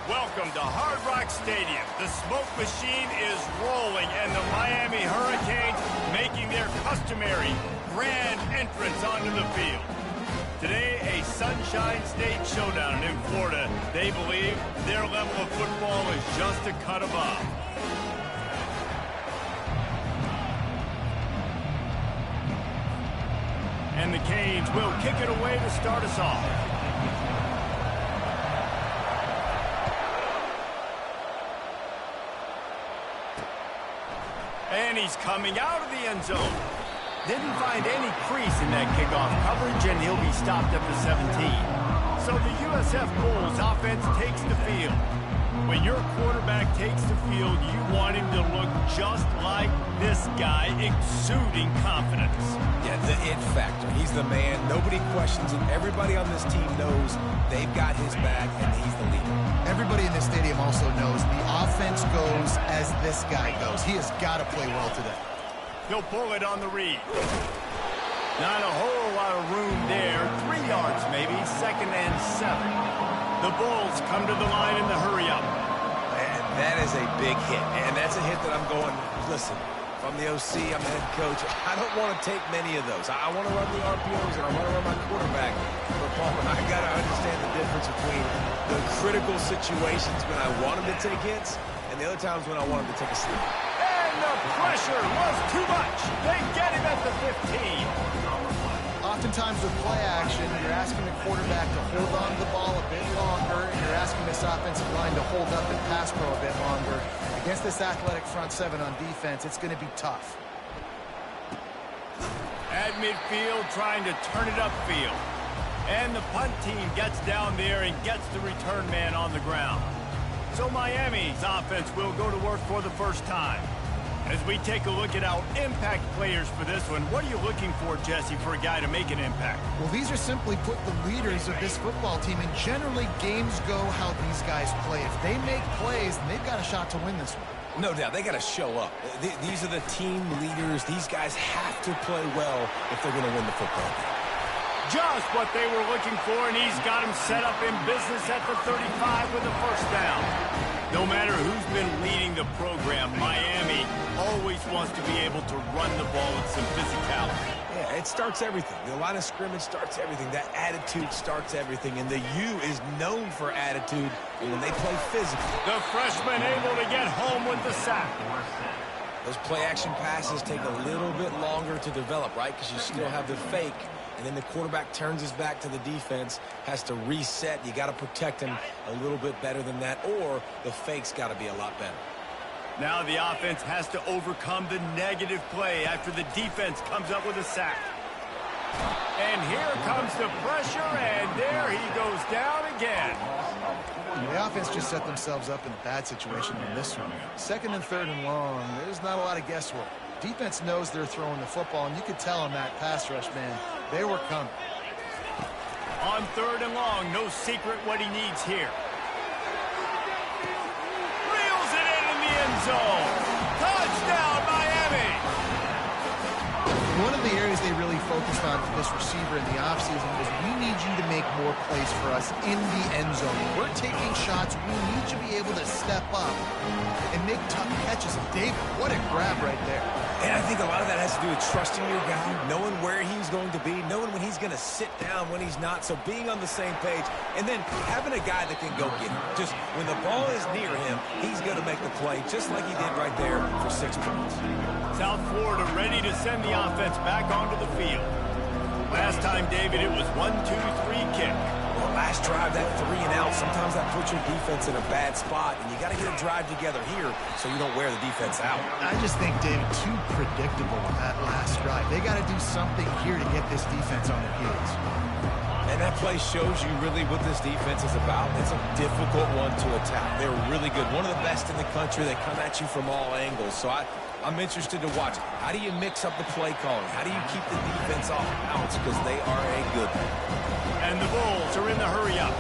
Welcome to Hard Rock Stadium. The smoke machine is rolling, and the Miami Hurricanes making their customary grand entrance onto the field. Today, a Sunshine State showdown in Florida. They believe their level of football is just a cut above. And the Canes will kick it away to start us off. And he's coming out of the end zone. Didn't find any crease in that kickoff coverage, and he'll be stopped at the 17. So the USF Bulls offense takes the field. When your quarterback takes the field, you want him to look just like this guy, exuding confidence. Yeah, the it factor. He's the man. Nobody questions him. Everybody on this team knows they've got his back, and he's the leader. Everybody in this stadium also knows the offense goes as this guy goes. He has got to play well today. He'll pull it on the read. Not a whole lot of room there. 3 yards maybe, 2nd and 7. The Bulls come to the line in the hurry-up. And that is a big hit. And that's a hit that I'm going, listen, if I'm the OC, I'm the head coach, I don't want to take many of those. I want to run the RPOs, and I want to run my quarterback. But, Paul, I got to understand the difference between the critical situations when I want him to take hits and the other times when I want him to take a sleep. And the pressure was too much. They get him at the 15. Oftentimes with play action, you're asking the quarterback to hold on to the ball a bit longer, and you're asking this offensive line to hold up and pass pro a bit longer. Against this athletic front seven on defense, it's going to be tough. At midfield, trying to turn it upfield. And the punt team gets down there and gets the return man on the ground. So Miami's offense will go to work for the first time. As we take a look at our impact players for this one, what are you looking for, Jesse, for a guy to make an impact? Well, these are simply put the leaders of this football team, and generally games go how these guys play. If they make plays, then they've got a shot to win this one. No doubt, they got to show up. These are the team leaders. These guys have to play well if they're going to win the football game. Just what they were looking for, and he's got him set up in business at the 35 with a first down. No matter who's been leading the program, Miami always wants to be able to run the ball with some physicality. Yeah, it starts everything. The line of scrimmage starts everything. That attitude starts everything. And the U is known for attitude when they play physical. The freshman able to get home with the sack. Those play-action passes take a little bit longer to develop, right? Because you still have the fake. And then the quarterback turns his back to the defense, has to reset. You got to protect him a little bit better than that, or the fake's got to be a lot better. Now the offense has to overcome the negative play after the defense comes up with a sack. And here comes the pressure, and there he goes down again. The offense just set themselves up in a bad situation in this one. 2nd and 3rd and long, there's not a lot of guesswork. Defense knows they're throwing the football, and you could tell on that pass rush, man, they were coming. On 3rd and long, no secret what he needs here. Reels it in the end zone. Touchdown, Miami! One of the areas they really focused on for this receiver in the offseason was we need you to make more plays for us in the end zone. We're taking shots. We need you to be able to step up and make tough catches. David, what a grab right there. And I think a lot of that has to do with trusting your guy, knowing where he's going to be, knowing when he's going to sit down, when he's not, so being on the same page, and then having a guy that can go get him. Just when the ball is near him, he's going to make the play, just like he did right there for 6 points. South Florida ready to send the offense back onto the field. Last time, David, it was 1-2-3 kick. Well, last drive, that 3 and out, sometimes that puts your defense in a bad spot, and you got to get a drive together here so you don't wear the defense out. I just think, David, too predictable that last drive. They got to do something here to get this defense on their heels. And that play shows you really what this defense is about. It's a difficult one to attack. They're really good. One of the best in the country. They come at you from all angles. So I'm interested to watch. How do you mix up the play calling? How do you keep the defense off balance? Because they are a good one. And the Bulls are in the hurry-up.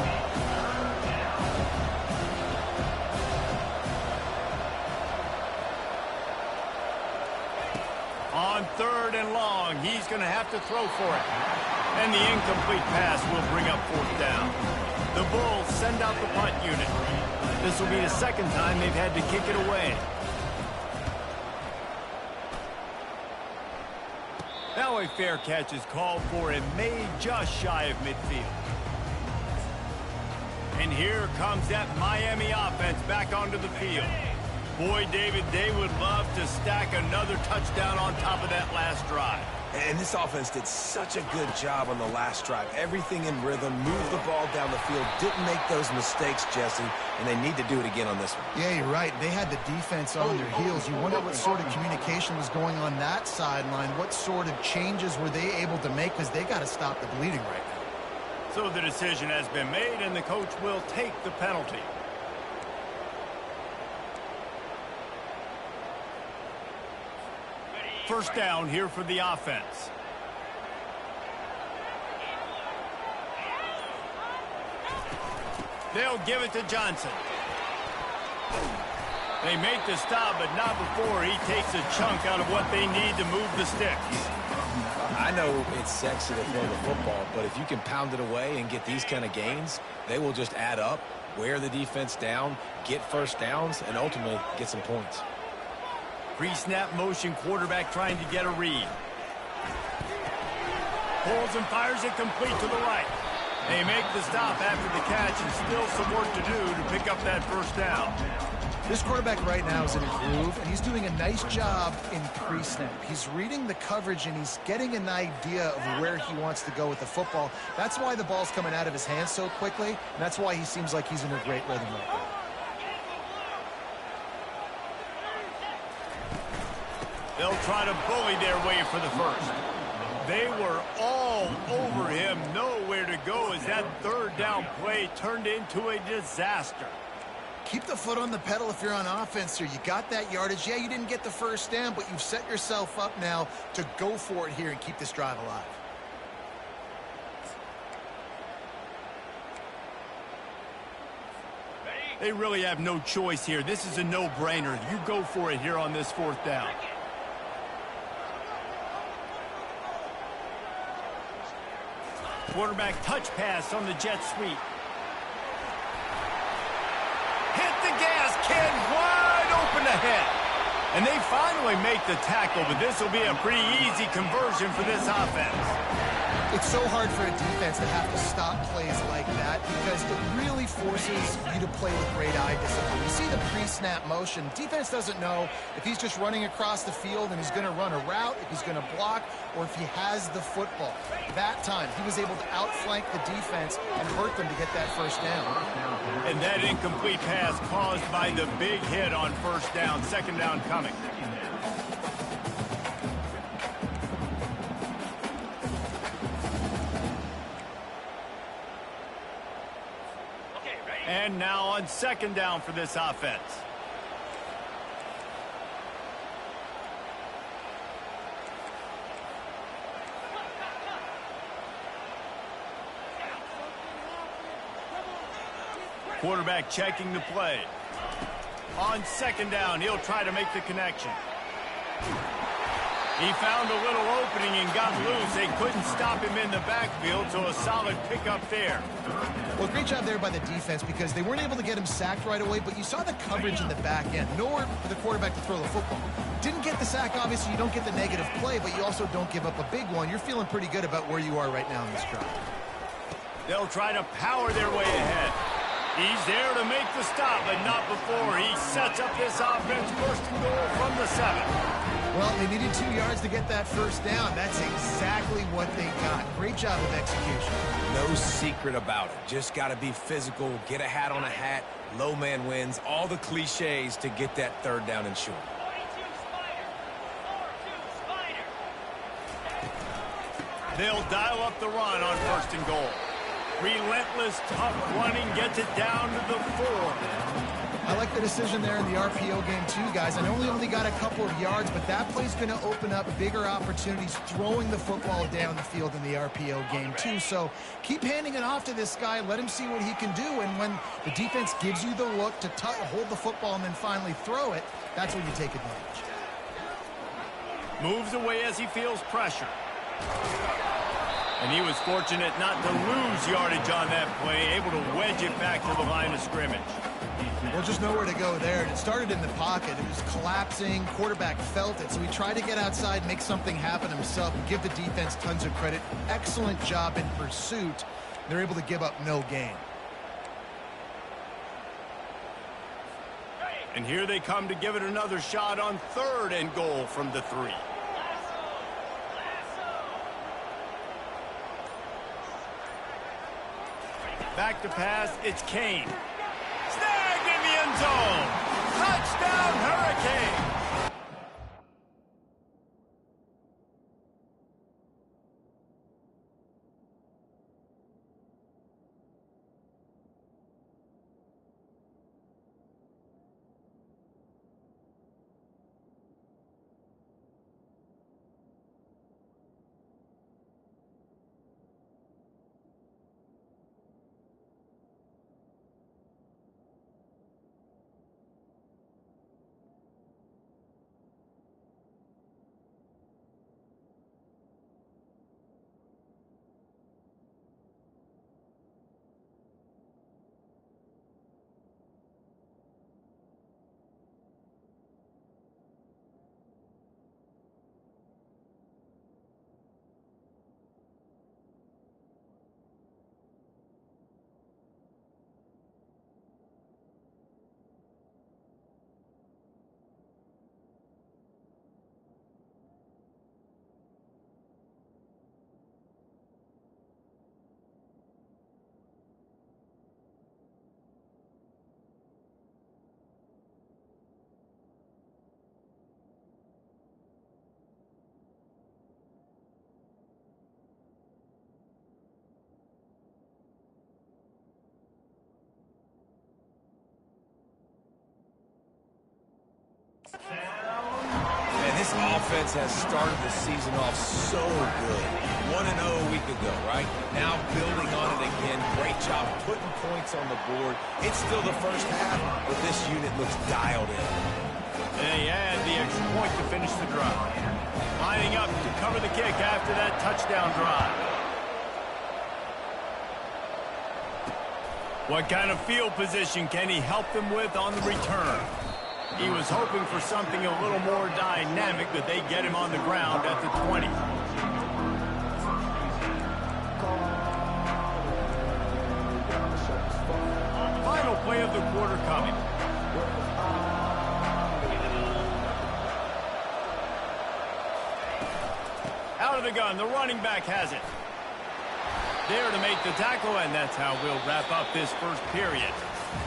On 3rd and long, he's going to have to throw for it. And the incomplete pass will bring up 4th down. The Bulls send out the punt unit. This will be the second time they've had to kick it away. Now a fair catch is called for and made just shy of midfield. And here comes that Miami offense back onto the field. Boy, David, they would love to stack another touchdown on top of that last drive. And this offense did such a good job on the last drive. Everything in rhythm, moved the ball down the field, didn't make those mistakes, Jesse, and they need to do it again on this one. Yeah, you're right. They had the defense on their heels. You wonder what sort of communication was going on that sideline. What sort of changes were they able to make, because they got to stop the bleeding right now. So the decision has been made, and the coach will take the penalty. First down here for the offense. They'll give it to Johnson. They make the stop, but not before he takes a chunk out of what they need to move the sticks. I know it's sexy to throw the football, but if you can pound it away and get these kind of gains, they will just add up, wear the defense down, get first downs, and ultimately get some points. Pre-snap motion, quarterback trying to get a read. Pulls and fires it complete to the right. They make the stop after the catch, and still some work to do to pick up that first down. This quarterback right now is in a groove, and he's doing a nice job in pre-snap. He's reading the coverage, and he's getting an idea of where he wants to go with the football. That's why the ball's coming out of his hands so quickly, and that's why he seems like he's in a great rhythm right now. They'll try to bully their way for the first. They were all over him, nowhere to go as that third down play turned into a disaster. Keep the foot on the pedal if you're on offense here. You got that yardage. Yeah, you didn't get the first down, but you've set yourself up now to go for it here and keep this drive alive. They really have no choice here. This is a no-brainer. You go for it here on this fourth down. Quarterback touch pass on the jet sweep. Hit the gas, kid, wide open ahead. And they finally make the tackle, but this will be a pretty easy conversion for this offense. It's so hard for a defense to have to stop plays like that because it really forces you to play with great eye discipline. You see the pre-snap motion. Defense doesn't know if he's just running across the field and he's going to run a route, if he's going to block, or if he has the football. That time, he was able to outflank the defense and hurt them to get that first down. And that incomplete pass caused by the big hit on first down. Second down coming. And now on second down for this offense. Quarterback checking the play. On second down, he'll try to make the connection. He found a little opening and got loose. They couldn't stop him in the backfield, so a solid pickup there. Well, great job there by the defense because they weren't able to get him sacked right away, but you saw the coverage in the back end. Nowhere for the quarterback to throw the football. Didn't get the sack, obviously. You don't get the negative play, but you also don't give up a big one. You're feeling pretty good about where you are right now in this drive. They'll try to power their way ahead. He's there to make the stop, but not before he sets up this offense first and goal from the 7. Well, they needed 2 yards to get that first down. That's exactly what they got. Great job of execution. No secret about it. Just got to be physical, get a hat on a hat, low man wins, all the cliches to get that third down and short. They'll dial up the run on first and goal. Relentless, tough running gets it down to the 4. I like the decision there in the RPO game too, guys. I know we only got a couple of yards, but that play's going to open up bigger opportunities throwing the football down the field in the RPO game too. So keep handing it off to this guy. Let him see what he can do. And when the defense gives you the look to hold the football and then finally throw it, that's when you take advantage. Moves away as he feels pressure. And he was fortunate not to lose yardage on that play, able to wedge it back to the line of scrimmage. Well, just nowhere to go there. And it started in the pocket. It was collapsing. Quarterback felt it. So he tried to get outside, make something happen himself, and give the defense tons of credit. Excellent job in pursuit. They're able to give up no gain. And here they come to give it another shot on 3rd and goal from the 3. Back to pass, it's Kane. Snagged in the end zone. Touchdown, Hurricane. Man, this offense has started the season off so good. 1-0 a week ago, right? Now building on it again. Great job putting points on the board. It's still the first half, but this unit looks dialed in. And he had the extra point to finish the drive. Lining up to cover the kick after that touchdown drive. What kind of field position can he help them with on the return? He was hoping for something a little more dynamic, but they get him on the ground at the 20. Final play of the quarter coming. Out of the gun, the running back has it. There to make the tackle, and that's how we'll wrap up this first period.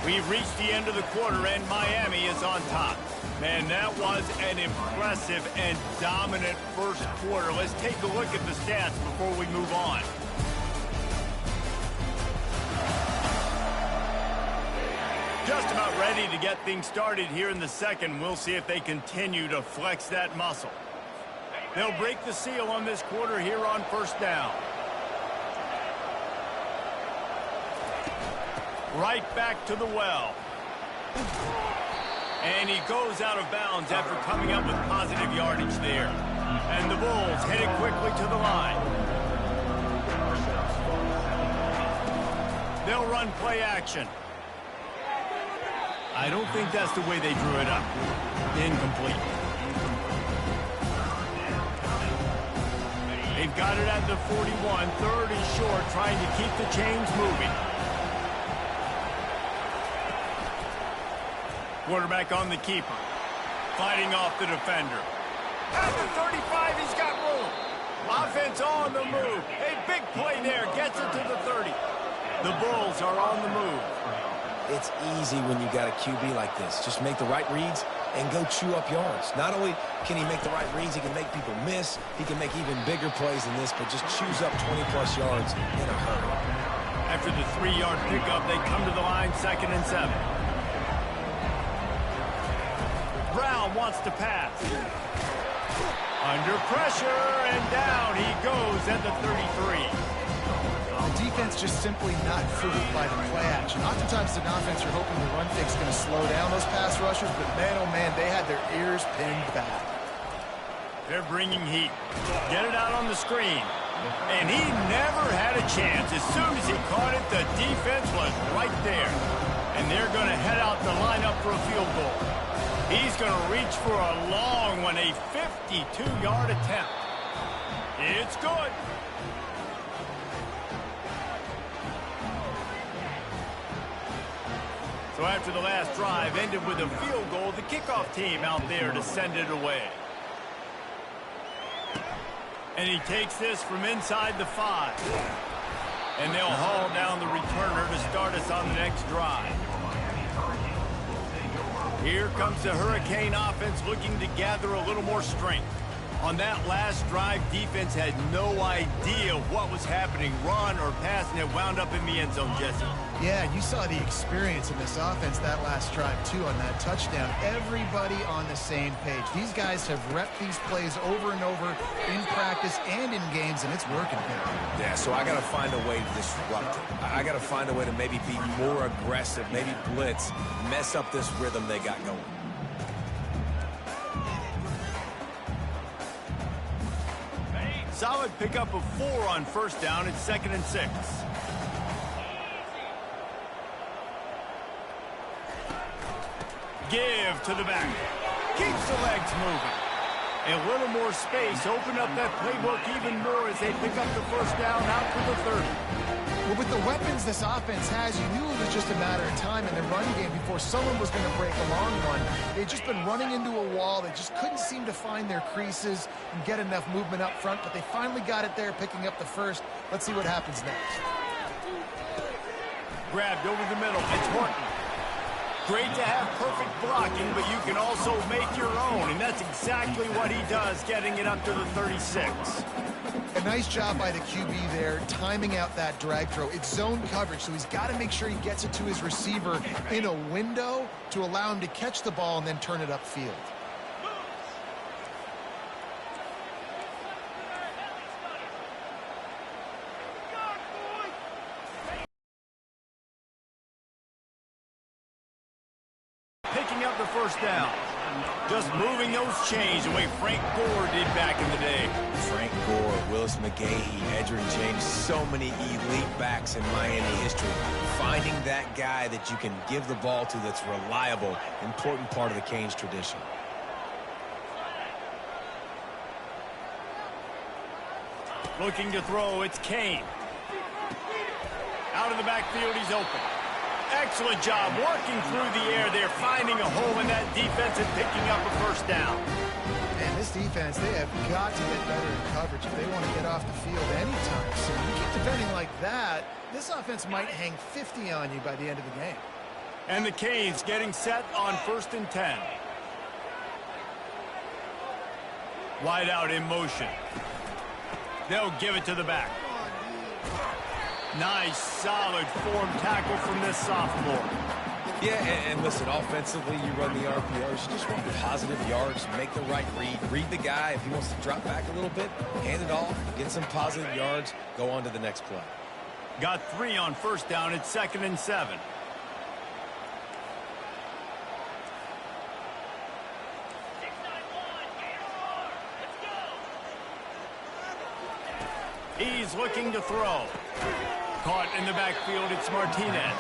We've reached the end of the quarter, and Miami is on top. Man, that was an impressive and dominant first quarter. Let's take a look at the stats before we move on. Just about ready to get things started here in the second. We'll see if they continue to flex that muscle. They'll break the seal on this quarter here on first down. Right back to the well. And he goes out of bounds after coming up with positive yardage there. And the Bulls head it quickly to the line. They'll run play action. I don't think that's the way they drew it up. Incomplete. They've got it at the 41. 3rd and short, trying to keep the chains moving. Quarterback on the keeper. Fighting off the defender. At the 35, he's got room. Offense on the move. A big play there. Gets it to the 30. The Bulls are on the move. It's easy when you got a QB like this. Just make the right reads and go chew up yards. Not only can he make the right reads, he can make people miss. He can make even bigger plays than this, but just chews up 20-plus yards in a hurry. After the 3-yard pickup, they come to the line, 2nd and 7. Brown wants to pass. Under pressure, and down he goes at the 33. The defense just simply not fooled by the play action. Oftentimes, an offense, you're hoping the run fake's going to slow down those pass rushers, but man, oh man, they had their ears pinned back. They're bringing heat. Get it out on the screen. And he never had a chance. As soon as he caught it, the defense was right there. And they're going to head out the lineup for a field goal. He's going to reach for a long one, a 52-yard attempt. It's good. So after the last drive ended with a field goal, the kickoff team out there to send it away. And he takes this from inside the 5. And they'll haul down the returner to start us on the next drive. Here comes the Hurricane offense looking to gather a little more strength. On that last drive, defense had no idea what was happening, run or pass, and it wound up in the end zone, Jesse. Yeah, you saw the experience in this offense that last drive, too, on that touchdown. Everybody on the same page. These guys have repped these plays over and over in practice and in games, and it's working here. Yeah, so I got to find a way to disrupt it. I got to find a way to maybe be more aggressive, maybe blitz, mess up this rhythm they got going. Solid pickup of 4 on first down. It's 2nd and 6. Give to the back. Keeps the legs moving. A little more space. Open up that playbook even more as they pick up the first down out to the 30. Well, with the weapons this offense has, you knew it was just a matter of time in the run game before someone was going to break a long one. They'd just been running into a wall. They just couldn't seem to find their creases and get enough movement up front, but they finally got it there, picking up the first. Let's see what happens next. Grabbed over the middle. It's Horton. Great to have perfect blocking, but you can also make your own, and that's exactly what he does, getting it up to the 36. A nice job by the QB there, timing out that drag throw. It's zone coverage, so he's got to make sure he gets it to his receiver in a window to allow him to catch the ball and then turn it upfield. Picking up the first down. Just moving those chains the way Frank Gore did back in the day. Frank Gore, Willis McGahee, Edgerrin James, so many elite backs in Miami history. Finding that guy that you can give the ball to that's reliable, important part of the Canes tradition. Looking to throw, it's Kane. Out of the backfield, he's open. Excellent job working through the air there, finding a hole in that defense and picking up a first down. Man, this defense, they have got to get better in coverage if they want to get off the field anytime soon. You keep defending like that, this offense might hang 50 on you by the end of the game. And the Canes getting set on 1st and 10. Wide out in motion. They'll give it to the back. Nice, solid form tackle from this sophomore. Yeah, and listen, offensively, you run the RPOs. You just want positive yards, make the right read. Read the guy. If he wants to drop back a little bit, hand it off, get some positive yards, go on to the next play. Got 3 on first down. It's 2nd and 7. He's looking to throw. Caught in the backfield, it's Martinez.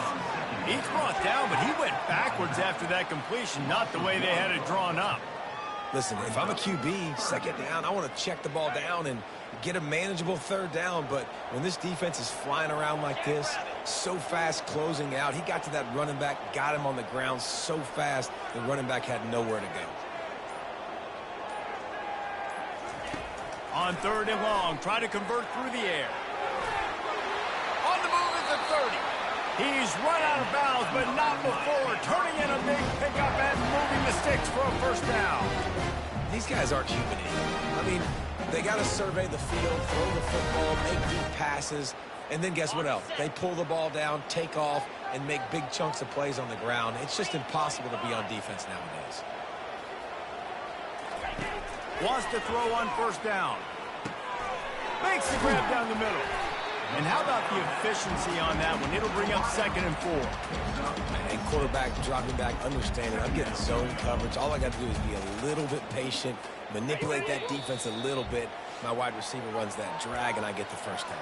He's brought down, but he went backwards after that completion, not the way they had it drawn up. Listen, if I'm a QB, 2nd down, I want to check the ball down and get a manageable 3rd down. But when this defense is flying around like this, so fast closing out, he got to that running back, got him on the ground so fast, the running back had nowhere to go. On 3rd and long, try to convert through the air. On the move at the 30. He's run out of bounds, but not before. Turning in a big pickup and moving the sticks for a first down. These guys aren't human. I mean, they got to survey the field, throw the football, make deep passes, and then guess what else? They pull the ball down, take off, and make big chunks of plays on the ground. It's just impossible to be on defense nowadays. Wants to throw on first down. Makes the grab down the middle. And how about the efficiency on that one? It'll bring up 2nd and 4. And quarterback dropping back, understanding I'm getting zone coverage. All I got to do is be a little bit patient, manipulate that defense a little bit, My wide receiver runs that drag, and I get the first down.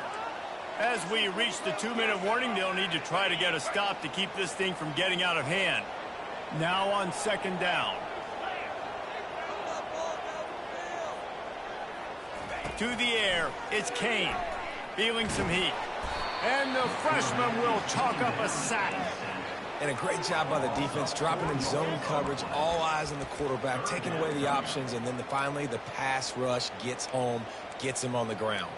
As we reach the 2-minute warning, they'll need to try to get a stop to keep this thing from getting out of hand. Now on 2nd down. To the air, it's Kane. Feeling some heat. And the freshman will chalk up a sack. And a great job by the defense, dropping in zone coverage, all eyes on the quarterback, taking away the options, and then finally the pass rush gets home, gets him on the ground.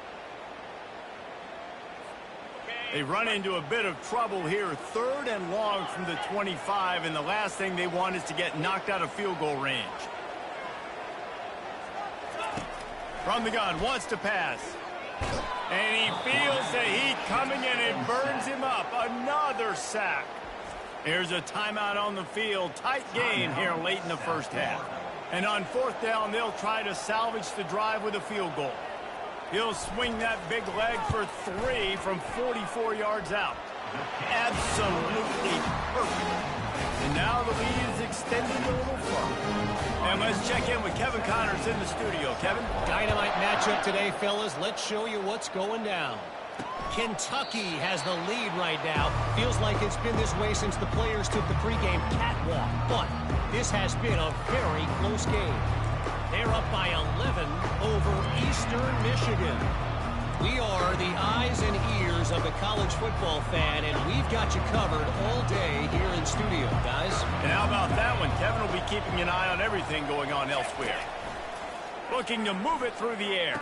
They run into a bit of trouble here, 3rd and long from the 25, and the last thing they want is to get knocked out of field goal range. From the gun, wants to pass. And he feels the heat coming, and it burns him up. Another sack. Here's a timeout on the field. Tight game here late in the first half. And on 4th down, they'll try to salvage the drive with a field goal. He'll swing that big leg for 3 from 44 yards out. Absolutely perfect. And now the lead is extending a little further. And let's check in with Kevin Connors in the studio. Kevin? Dynamite matchup today, fellas. Let's show you what's going down. Kentucky has the lead right now. Feels like it's been this way since the players took the pregame catwalk. But this has been a very close game. They're up by 11 over Eastern Michigan. We are the eyes and ears of the college football fan, and we've got you covered all day here in studio, guys. And how about that one? Kevin will be keeping an eye on everything going on elsewhere. Looking to move it through the air.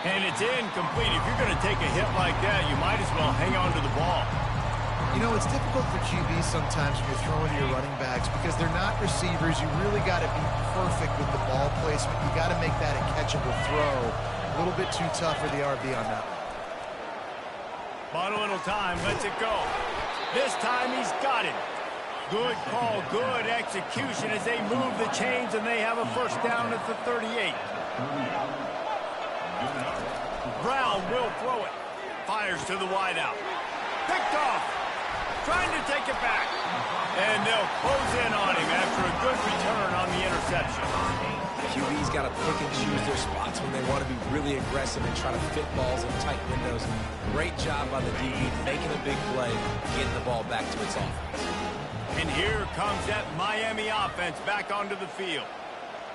And it's incomplete. If you're going to take a hit like that, you might as well hang on to the ball. You know, it's difficult for QBs sometimes when you're throwing to your running backs because they're not receivers. You really got to be perfect with the ball placement. You got to make that a catchable throw. A little bit too tough for the RB on that one. Bought a little time, lets it go. This time he's got it. Good call, good execution as they move the chains, and they have a first down at the 38. Brown will throw it. Fires to the wideout. Picked off. Trying to take it back. And they'll close in on him after a good return on the interception. QB's got to pick and choose their spots when they want to be really aggressive and try to fit balls in tight windows. Great job by the DB making a big play, getting the ball back to its offense. And here comes that Miami offense back onto the field.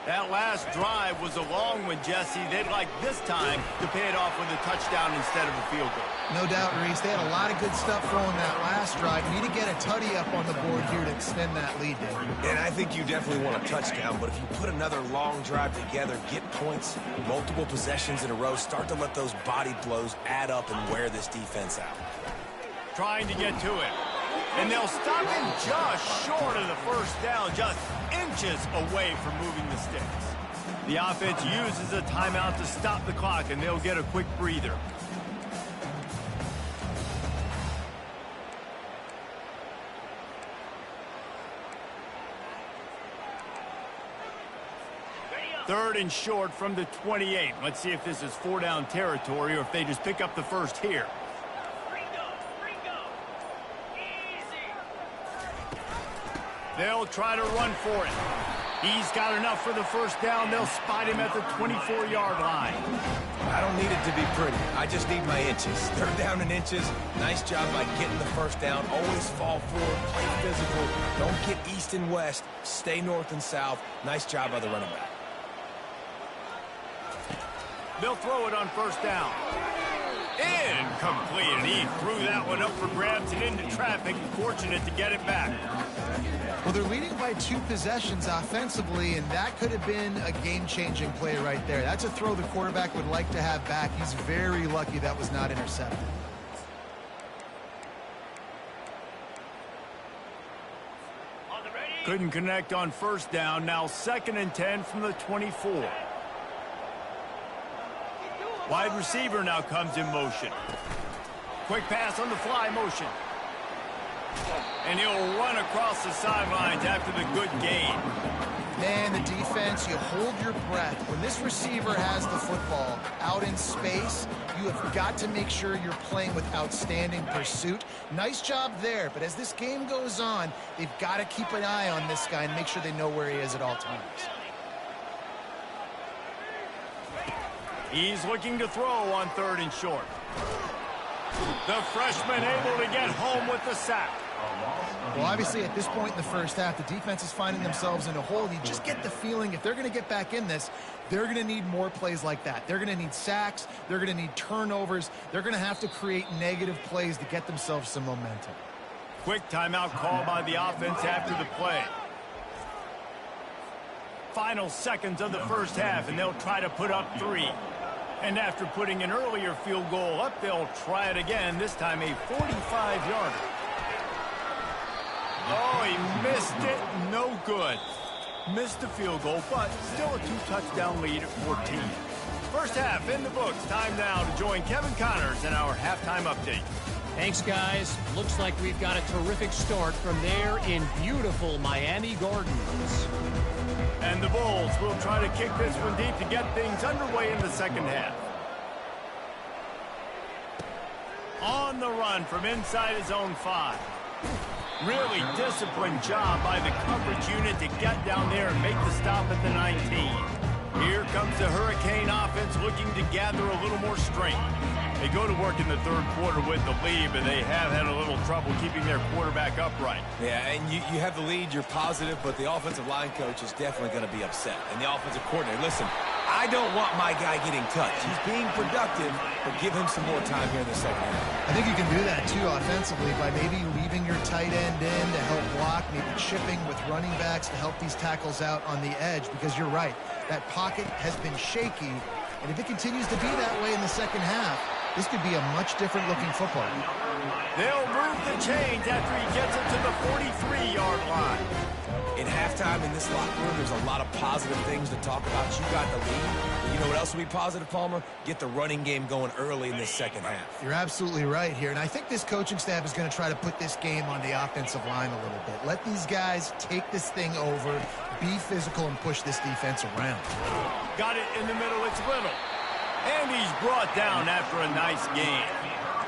That last drive was a long one, Jesse. They'd like this time to pay it off with a touchdown instead of a field goal. No doubt, Reese. They had a lot of good stuff going that last drive. Need to get a tutty up on the board here to extend that lead, Dave. And I think you definitely want a touchdown, but if you put another long drive together, get points, multiple possessions in a row, start to let those body blows add up and wear this defense out. Trying to get to it. And they'll stop him just short of the first down, just inches away from moving the sticks. The offense uses a timeout to stop the clock, and they'll get a quick breather. Third and short from the 28. Let's see if this is 4-down territory or if they just pick up the first here. They'll try to run for it. He's got enough for the first down. They'll spot him at the 24-yard line. I don't need it to be pretty. I just need my inches. Third down in inches. Nice job by getting the first down. Always fall forward, play physical. Don't get east and west. Stay north and south. Nice job by the running back. They'll throw it on first down. Incomplete, and he threw that one up for grabs and into traffic, and fortunate to get it back. Well, they're leading by 2 possessions offensively, and that could have been a game-changing play right there. That's a throw the quarterback would like to have back. He's very lucky that was not intercepted. Couldn't connect on first down. Now 2nd and 10 from the 24. Wide receiver now comes in motion. Quick pass on the fly motion. And he'll run across the sidelines after the good gain. Man, the defense, you hold your breath. When this receiver has the football out in space, you have got to make sure you're playing with outstanding pursuit. Nice job there, but as this game goes on, they've got to keep an eye on this guy and make sure they know where he is at all times. He's looking to throw on 3rd and short. The freshman able to get home with the sack. Well, obviously, at this point in the first half, the defense is finding themselves in a hole. You just get the feeling if they're going to get back in this, they're going to need more plays like that. They're going to need sacks. They're going to need turnovers. They're going to have to create negative plays to get themselves some momentum. Quick timeout call by the offense after the play. Final seconds of the first half, and they'll try to put up 3. And after putting an earlier field goal up, they'll try it again, this time a 45-yarder. Oh, he missed it. No good. Missed the field goal, but still a 2-touchdown lead at 14. First half in the books. Time now to join Kevin Connors in our halftime update. Thanks, guys. Looks like we've got a terrific start from there in beautiful Miami Gardens. And the Bulls will try to kick this one deep to get things underway in the second half. On the run from inside his own 5. Really disciplined job by the coverage unit to get down there and make the stop at the 19. Here comes the Hurricane offense looking to gather a little more strength. They go to work in the 3rd quarter with the lead, but they have had a little trouble keeping their quarterback upright. Yeah, and you have the lead, you're positive, but the offensive line coach is definitely going to be upset. And the offensive coordinator, listen, I don't want my guy getting touched. He's being productive, but give him some more time here in the second half. I think you can do that, too, offensively, by maybe leaving your tight end in to help block, maybe chipping with running backs to help these tackles out on the edge, because you're right, that pocket has been shaky, and if it continues to be that way in the second half, this could be a much different looking football. They'll move the chains after he gets it to the 43-yard line. In halftime in this locker room, there's a lot of positive things to talk about. You got the lead. But you know what else will be positive, Palmer? Get the running game going early in this second half. You're absolutely right here. And I think this coaching staff is going to try to put this game on the offensive line a little bit. Let these guys take this thing over, be physical, and push this defense around. Got it in the middle. It's Little. And he's brought down after a nice game.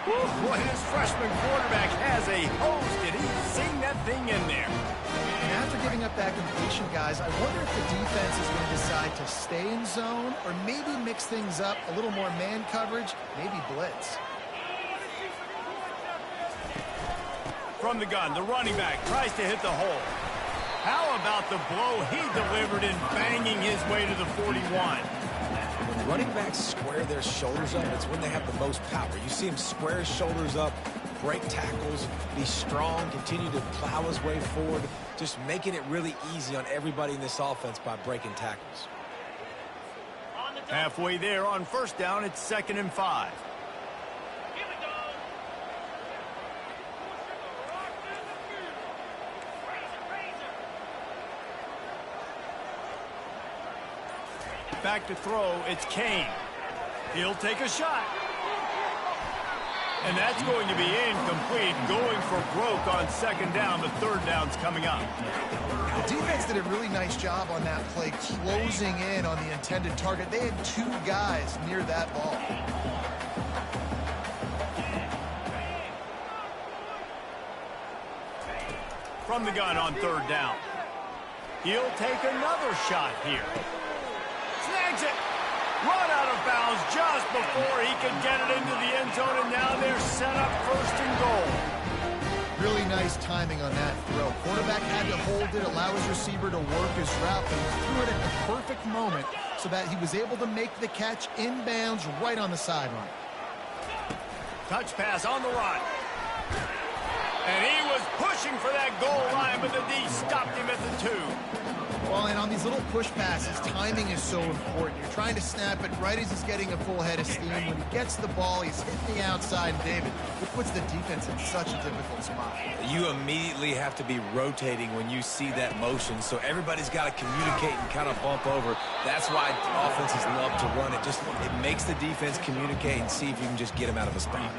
Boy, this freshman quarterback has a hose. Did he sing that thing in there? And after giving up that completion, guys, I wonder if the defense is going to decide to stay in zone or maybe mix things up, a little more man coverage, maybe blitz. From the gun, the running back tries to hit the hole. How about the blow he delivered in banging his way to the 41? When running backs square their shoulders up, it's when they have the most power. You see him square his shoulders up, break tackles, be strong, continue to plow his way forward, just making it really easy on everybody in this offense by breaking tackles. Halfway there on first down, it's 2nd and 5. Back to throw, it's Kane. He'll take a shot. And that's going to be incomplete, going for broke on 2nd down. The 3rd down's coming up. The defense did a really nice job on that play, closing in on the intended target. They had 2 guys near that ball. From the gun on 3rd down. He'll take another shot here. Snags it. Run out of bounds just before he can get it into the end zone, and now they're set up 1st and goal. Really nice timing on that throw. Quarterback had to hold it, allow his receiver to work his route, but he threw it at the perfect moment so that he was able to make the catch inbounds right on the sideline. Touch pass on the run. And he was pushing for that goal line, but the D stopped him at the 2. Well, and on these little push passes, timing is so important. You're trying to snap it right as he's getting a full head of steam. When he gets the ball, he's hitting the outside, David. It puts the defense in such a difficult spot. You immediately have to be rotating when you see that motion, so everybody's got to communicate and kind of bump over. That's why offenses love to run it. It makes the defense communicate and see if you can just get him out of a spot.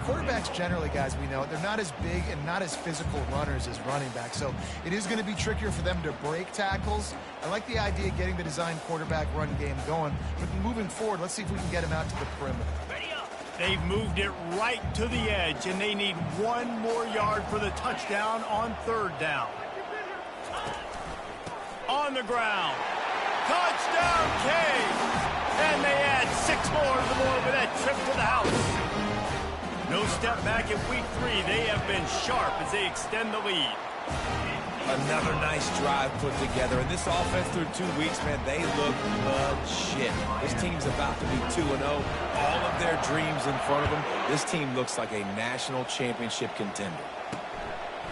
Quarterbacks generally, guys, we know, they're not as big and not as physical runners as running backs, so it is going to be trickier for them to break tackles. I like the idea of getting the design quarterback run game going, but moving forward, let's see if we can get him out to the perimeter. They've moved it right to the edge, and they need 1 more yard for the touchdown on 3rd down. On the ground. Touchdown, Cade! And they add more to the board with that trip to the house. No step back in week 3. They have been sharp as they extend the lead. Another nice drive put together. And this offense through 2 weeks, man, they look legit. This team's about to be 2-0. All of their dreams in front of them. This team looks like a national championship contender.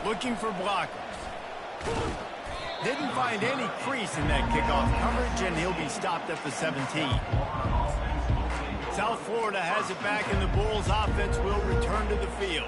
Looking for blockers. Didn't find any crease in that kickoff coverage, and he'll be stopped at the 17. South Florida has it back, and the Bulls offense will return to the field.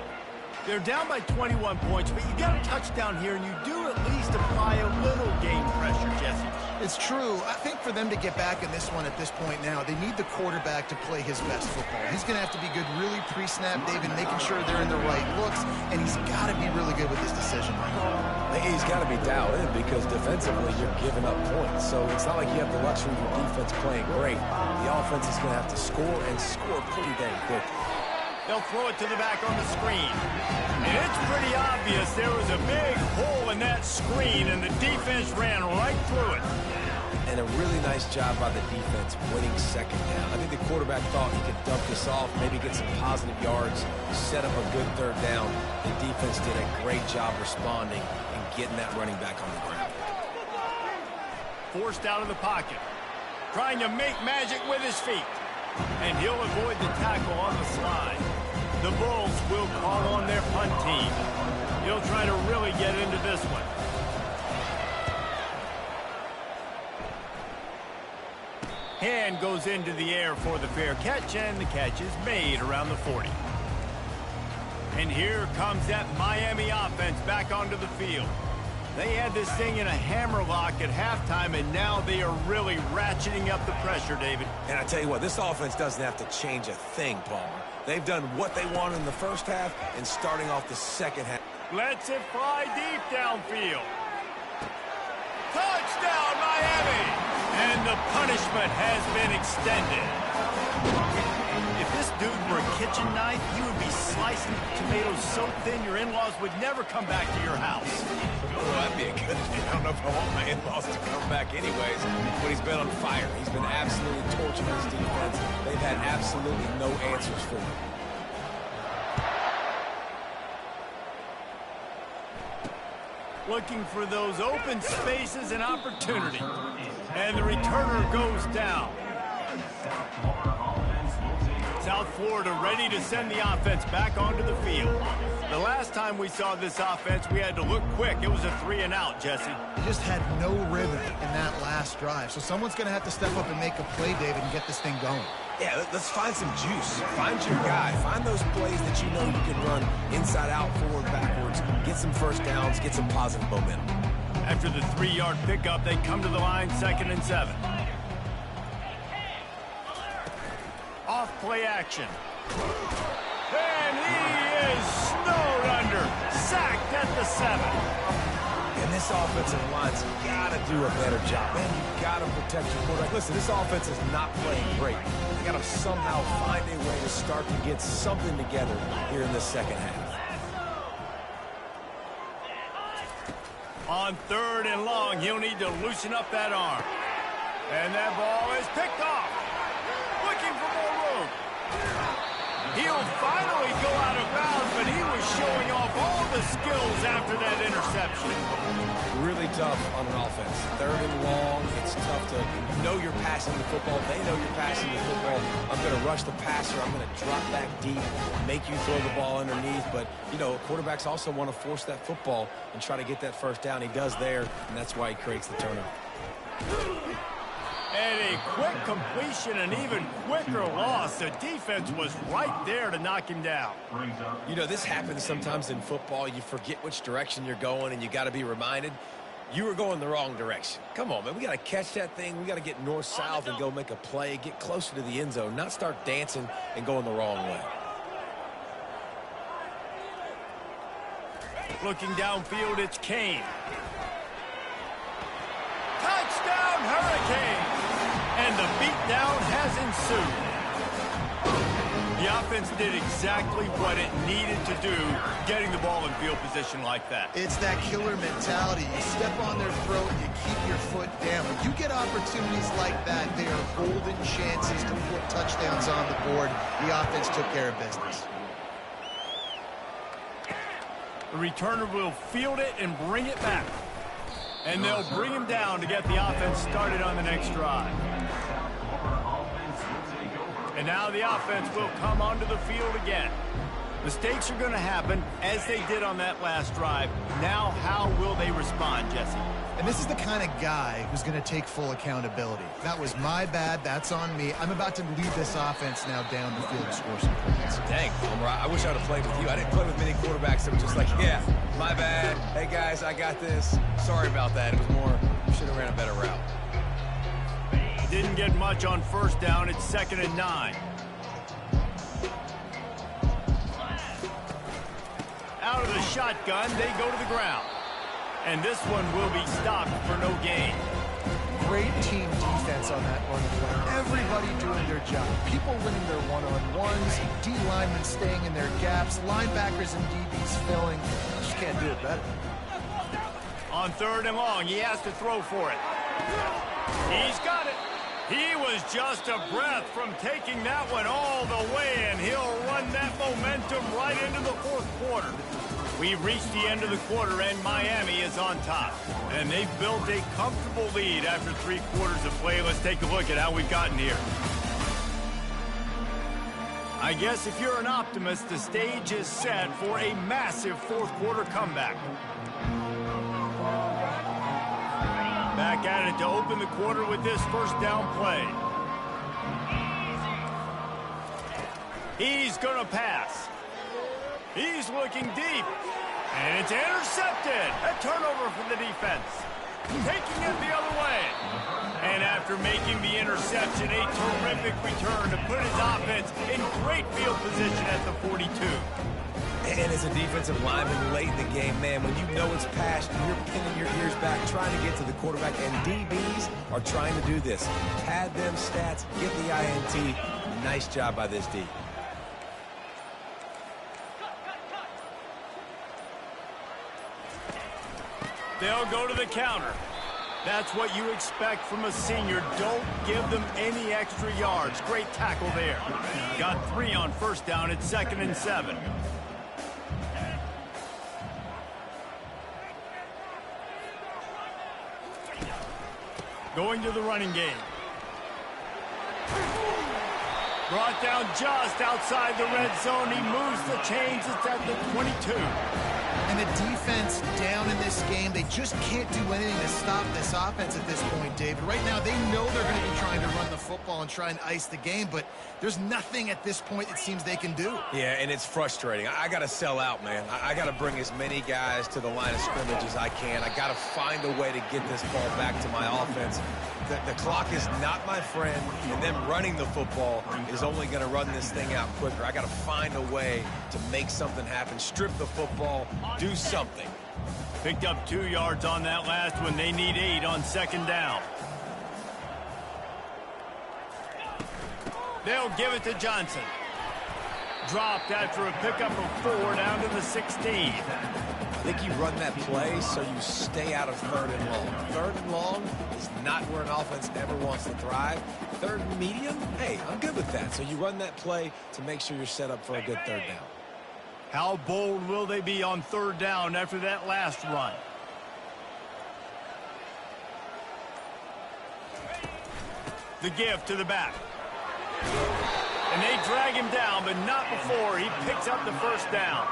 They're down by 21 points, but you got a touchdown here, and you do at least apply a little game pressure, Jesse. It's true. I think for them to get back in this one at this point now, they need the quarterback to play his best football. He's going to have to be good really pre-snap, David, making sure they're in the right looks, and he's got to be really good with his decision making. He's got to be dialed in because defensively you're giving up points. So it's not like you have the luxury of your defense playing great. The offense is going to have to score and score pretty dang quick. They'll throw it to the back on the screen. And it's pretty obvious there was a big hole in that screen, and the defense ran right through it. And a really nice job by the defense winning second down. I think the quarterback thought he could dump this off, maybe get some positive yards, set up a good third down. The defense did a great job responding and getting that running back on the ground. Forced out of the pocket. Trying to make magic with his feet. And he'll avoid the tackle on the slide. The Bulls will call on their punt team. He'll try to really get into this one. Hand goes into the air for the fair catch, and the catch is made around the 40. And here comes that Miami offense back onto the field. They had this thing in a hammerlock at halftime, and now they are really ratcheting up the pressure, David. And I tell you what, this offense doesn't have to change a thing, Palmer. They've done what they wanted in the first half and starting off the second half. Lets it fly deep downfield. Touchdown, Miami! And the punishment has been extended. If this dude were a kitchen knife, you would be slicing tomatoes so thin your in-laws would never come back to your house. Oh, that'd be a good thing. I don't know if I want my in-laws to come back anyways, but he's been on fire. He's been absolutely torching his defense. They've had absolutely no answers for him. Looking for those open spaces and opportunity. And the returner goes down. South Florida ready to send the offense back onto the field. The last time we saw this offense, we had to look quick. It was a 3-and-out, Jesse. They just had no rhythm in that last drive. So someone's going to have to step up and make a play, David, and get this thing going. Yeah, let's find some juice. Find your guy. Find those plays that you know you can run inside out, forward, backwards. Get some first downs. Get some positive momentum. After the 3-yard pickup, they come to the line 2nd and 7. Off play action. And he is snowed under. Sacked at the 7. And this offensive line's got to do a better job. Man, you've got to protect your quarterback. Listen, this offense is not playing great. They got to somehow find a way to start to get something together here in the second half. On 3rd and long, he'll need to loosen up that arm. And that ball is picked off. Looking for more room. He'll finally go out of bounds, but he was showing off all the skills after that interception. Really tough on an offense. 3rd and long, it's tough to know you're passing the football. They know you're passing the football. I'm going to rush the passer. I'm going to drop back deep, make you throw the ball underneath. But, you know, quarterbacks also want to force that football and try to get that first down. He does there, and that's why he creates the turnover. And a quick completion, an even quicker loss. The defense was right there to knock him down. You know, this happens sometimes in football. You forget which direction you're going, and you got to be reminded you were going the wrong direction. Come on, man. We got to catch that thing. We got to get north-south and go make a play, get closer to the end zone, not start dancing and going the wrong way. Looking downfield, it's Kane. Touchdown, Hurricane! And the beatdown has ensued. The offense did exactly what it needed to do, getting the ball in field position like that. It's that killer mentality. You step on their throat, you keep your foot down. When you get opportunities like that, they are golden chances to put touchdowns on the board. The offense took care of business. The returner will field it and bring it back. And they'll bring him down to get the offense started on the next drive. And now the offense will come onto the field again. Mistakes are going to happen, as they did on that last drive. Now, how will they respond, Jesse? And this is the kind of guy who's going to take full accountability. That was my bad. That's on me. I'm about to lead this offense now down the field to score some points. Dang, Homer, I wish I would have played with you. I didn't play with many quarterbacks that were just like, yeah, my bad. Hey, guys, I got this. Sorry about that. It was more, should have ran a better route. Didn't get much on first down. It's 2nd and 9. Out of the shotgun, they go to the ground. And this one will be stopped for no gain. Great team defense on that running play. Everybody doing their job. People winning their one-on-ones, D linemen staying in their gaps, linebackers and DBs filling. Just can't do it better. On 3rd and long, he has to throw for it. He's got it. He was just a breath from taking that one all the way, and he'll run that momentum right into the 4th quarter. We've reached the end of the quarter, and Miami is on top. And they've built a comfortable lead after 3 quarters of play. Let's take a look at how we've gotten here. I guess if you're an optimist, the stage is set for a massive 4th quarter comeback. Back at it to open the quarter with this first down play. He's going to pass. He's looking deep. And it's intercepted. A turnover for the defense. Taking it the other way. And after making the interception, a terrific return to put his offense in great field position at the 42. And as a defensive lineman late in the game, man, when you know it's passed, you're pinning your ears back, trying to get to the quarterback, and DBs are trying to do this. Pad them stats, get the INT. Nice job by this D. They'll go to the counter. That's what you expect from a senior. Don't give them any extra yards. Great tackle there. Got 3 on first down. It's 2nd and 7. Going to the running game. Brought down just outside the red zone. He moves the chains. It's at the 22. And the defense down in this game, they just can't do anything to stop this offense at this point, David. Right now, they know they're going to be trying to run the football and try and ice the game, but there's nothing at this point it seems they can do. Yeah, and it's frustrating. I got to sell out, man. I got to bring as many guys to the line of scrimmage as I can. I got to find a way to get this ball back to my offense. The clock is not my friend, and them running the football is only going to run this thing out quicker. I got to find a way to make something happen, strip the football, do something. Picked up 2 yards on that last one. They need 8 on 2nd down. They'll give it to Johnson. Dropped after a pickup of 4 down to the 16. I think you run that play so you stay out of 3rd and long. 3rd and long is not where an offense ever wants to thrive. 3rd and medium, hey, I'm good with that. So you run that play to make sure you're set up for a good 3rd down. How bold will they be on 3rd down after that last run? The give to the back. And they drag him down, but not before he picks up the first down.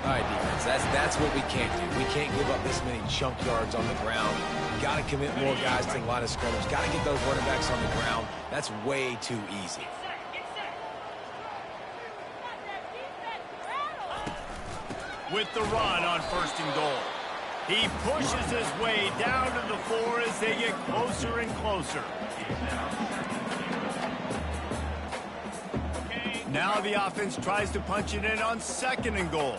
All right, defense, that's what we can't do. We can't give up this many chunk yards on the ground. Got to commit more guys to the line of scrimmage. Got to get those running backs on the ground. That's way too easy. With the run on 1st and goal. He pushes his way down to the 4 as they get closer and closer. Now the offense tries to punch it in on 2nd and goal.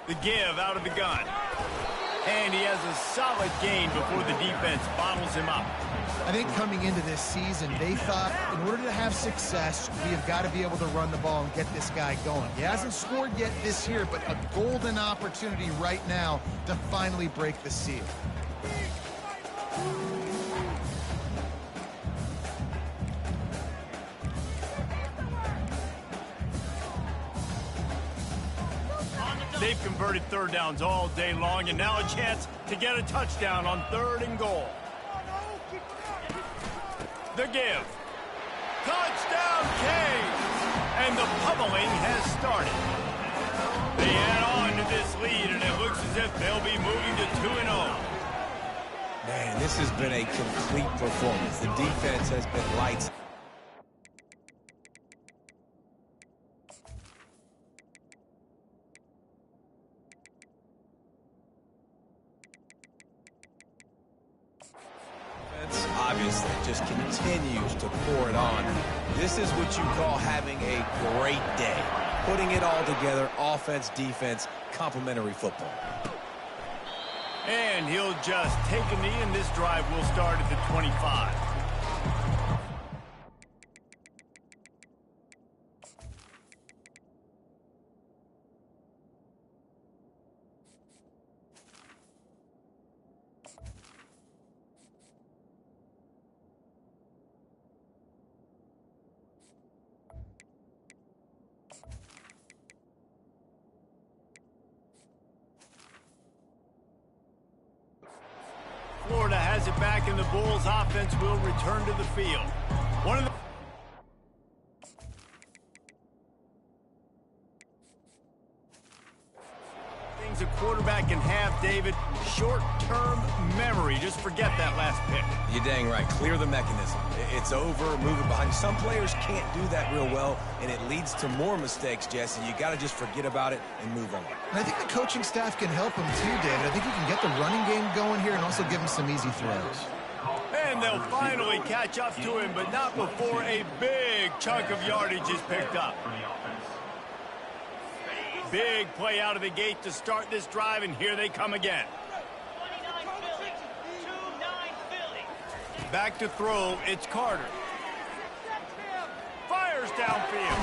The give out of the gun. And he has a solid gain before the defense bottles him up. I think coming into this season, they thought in order to have success, we have got to be able to run the ball and get this guy going. He hasn't scored yet this year, but a golden opportunity right now to finally break the seal. They've converted third downs all day long, and now a chance to get a touchdown on 3rd and goal. The give. Touchdown, Canes! And the pummeling has started. They add on to this lead, and it looks as if they'll be moving to 2-0. Man, this has been a complete performance. The defense has been lights. Obviously just continues to pour it on. This is what you call having a great day. Putting it all together, offense, defense, complementary football. And he'll just take a knee, and this drive will start at the 25. Florida has it back, and the Bulls offense will return to the field. One of the things a quarterback can have, David, short-term memory. Just forget that last pick. You're dang right. Clear the mechanism. It's over, move it behind. Some players can't do that real well, and it leads to more mistakes, Jesse. You got to just forget about it and move on. And I think the coaching staff can help him too, David. I think he can get the running game going here and also give him some easy throws. And they'll finally catch up to him, but not before a big chunk of yardage is picked up. Big play out of the gate to start this drive, and here they come again. Back to throw, it's Carter. Fires downfield.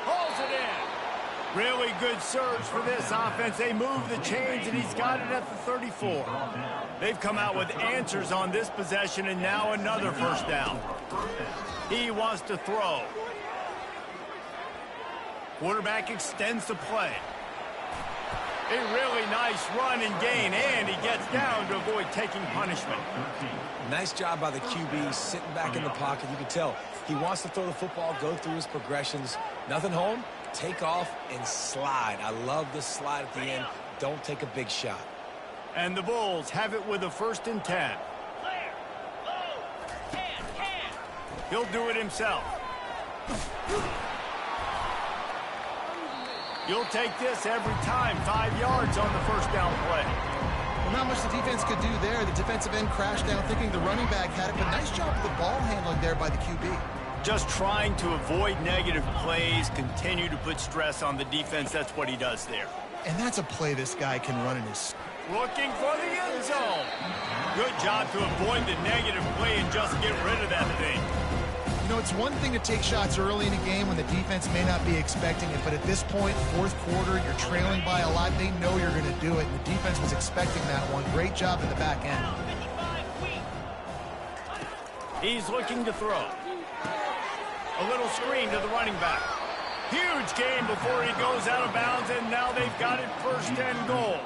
Hauls it in. Really good surge for this offense. They move the chains, and he's got it at the 34. They've come out with answers on this possession, and now another first down. He wants to throw. Quarterback extends the play. A really nice run and gain, and he gets down to avoid taking punishment. Nice job by the QB, sitting back in the pocket. You can tell he wants to throw the football, go through his progressions. Nothing home, take off and slide. I love the slide at the end. Don't take a big shot. And the Bulls have it with a 1st and 10. He'll do it himself. You'll take this every time. 5 yards on the first down play. Well, not much the defense could do there. The defensive end crashed down thinking the running back had it, but nice job with the ball handling there by the QB. Just trying to avoid negative plays, continue to put stress on the defense. That's what he does there. And that's a play this guy can run in his... Looking for the end zone. Good job to avoid the negative play and just get rid of that thing. You know, it's one thing to take shots early in a game when the defense may not be expecting it, but at this point, 4th quarter, you're trailing by a lot. They know you're going to do it, and the defense was expecting that one. Great job in the back end. He's looking to throw. A little screen to the running back. Huge gain before he goes out of bounds, and now they've got it 1st and goal.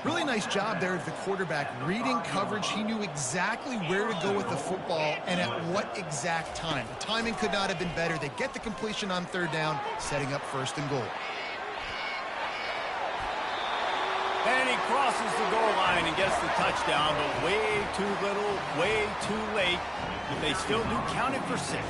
Really nice job there at the quarterback. Reading coverage, he knew exactly where to go with the football and at what exact time. The timing could not have been better. They get the completion on 3rd down, setting up 1st and goal. And he crosses the goal line and gets the touchdown, but way too little, way too late. But they still do count it for 6.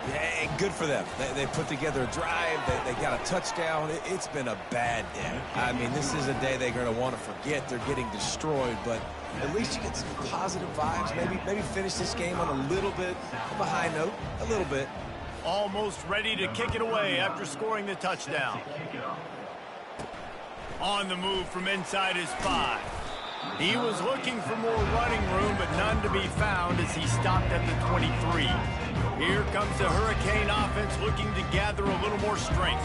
Yeah, good for them. They put together a drive. They got a touchdown. It's been a bad day. I mean, this is a day they're going to want to forget. They're getting destroyed, but at least you get some positive vibes. Maybe finish this game on a little bit of a high note, a little bit. Almost ready to kick it away after scoring the touchdown. On the move from inside his 5. He was looking for more running room, but none to be found as he stopped at the 23. Here comes the Hurricane offense looking to gather a little more strength.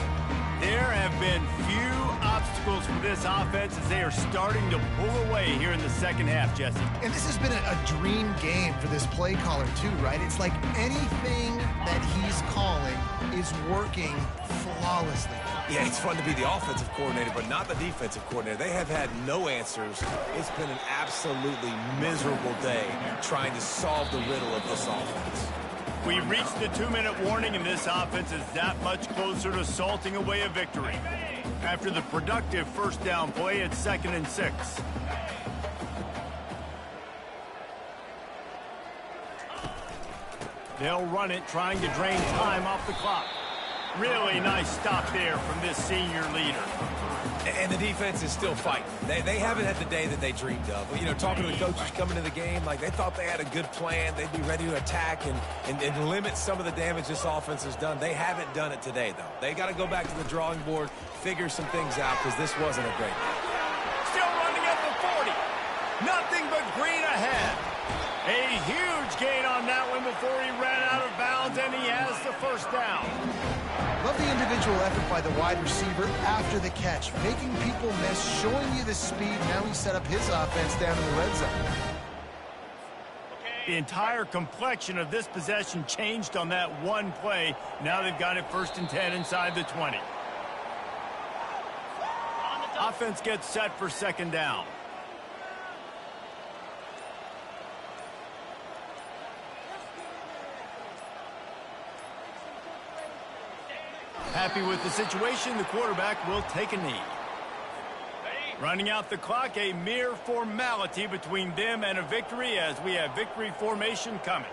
There have been few obstacles for this offense as they are starting to pull away here in the second half, Jesse. And this has been a dream game for this play caller too, right? It's like anything that he's calling is working flawlessly. Yeah, it's fun to be the offensive coordinator, but not the defensive coordinator. They have had no answers. It's been an absolutely miserable day trying to solve the riddle of this offense. We reached the 2-minute warning, and this offense is that much closer to salting away a victory. After the productive first down play, it's 2nd and 6. They'll run it, trying to drain time off the clock. Really nice stop there from this senior leader. And the defense is still fighting. They haven't had the day that they dreamed of. You know, talking to the coaches coming to the game, like they thought they had a good plan. They'd be ready to attack and limit some of the damage this offense has done. They haven't done it today, though. They got to go back to the drawing board, figure some things out, because this wasn't a great game. Still running at the 40. Nothing but green ahead. A huge gain on that one before he ran out of bounds, and he has the first down. Love the individual effort by the wide receiver after the catch, making people miss, showing you the speed. Now he set up his offense down in the red zone. The entire complexion of this possession changed on that one play. Now they've got it 1st and 10 inside the 20. Offense gets set for 2nd down. Happy with the situation, the quarterback will take a knee. Running out the clock, a mere formality between them and a victory as we have victory formation coming.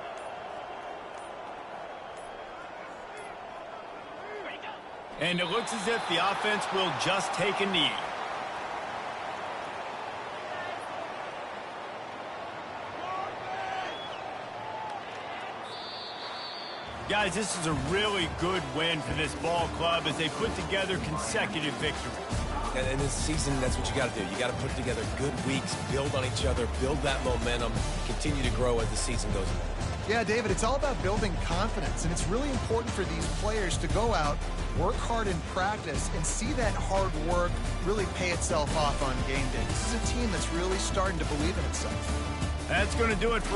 And it looks as if the offense will just take a knee. Guys, this is a really good win for this ball club as they put together consecutive victories. And in this season, that's what you got to do. You got to put together good weeks, build on each other, build that momentum, continue to grow as the season goes on. Yeah, David, it's all about building confidence, and it's really important for these players to go out, work hard in practice, and see that hard work really pay itself off on game day. This is a team that's really starting to believe in itself. That's going to do it for